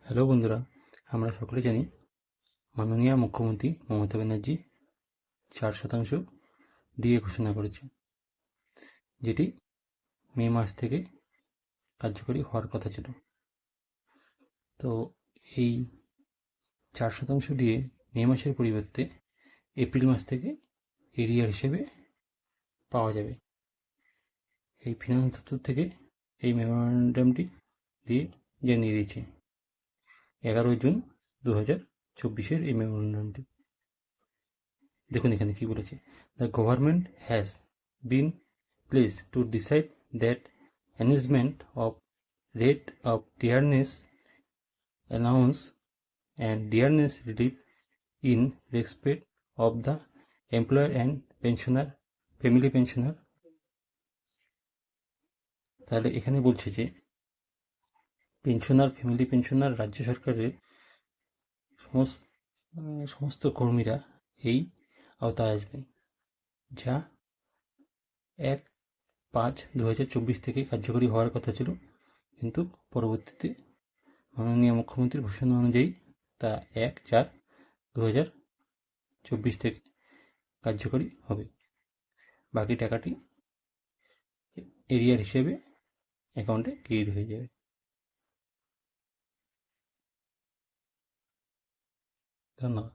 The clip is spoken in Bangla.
হ্যালো বন্ধুরা, আমরা সকলে জানি মাননীয় মুখ্যমন্ত্রী মমতা ব্যানার্জি 4% ডিএ ঘোষণা করেছে, যেটি মে মাস থেকে কার্যকরী হওয়ার কথা ছিল। তো এই 4% ডিএ মে মাসের পরিবর্তে এপ্রিল মাস থেকে এরিয়ার হিসেবে পাওয়া যাবে। এই ফিনান্স দপ্তর থেকে এই মেমোরান্ডামটি দিয়ে জানিয়ে দিয়েছে 11 জুন 2024 এই মেমোরান্ডামটি। দেখুন এখানে কি বলেছে, the government has been place to decide that enhancement of rate of dearness allowance and dearness relief in respect of the employer and pensioner family pensioner। তাহলে এখানে বলছে যে পেনশনার ফ্যামিলি পেনশনার রাজ্য সরকারের সমস্ত কর্মীরা এই আওতায় আসবেন, যা 1/5/2024 থেকে কার্যকরী হওয়ার কথা ছিল, কিন্তু পরবর্তীতে মাননীয় মুখ্যমন্ত্রীর ঘোষণা অনুযায়ী তা 1/4/2024 থেকে কার্যকরী হবে। বাকি টাকাটি এরিয়ার হিসেবে অ্যাকাউন্টে ক্রেডিট হয়ে যাবে। ধন্যবাদ।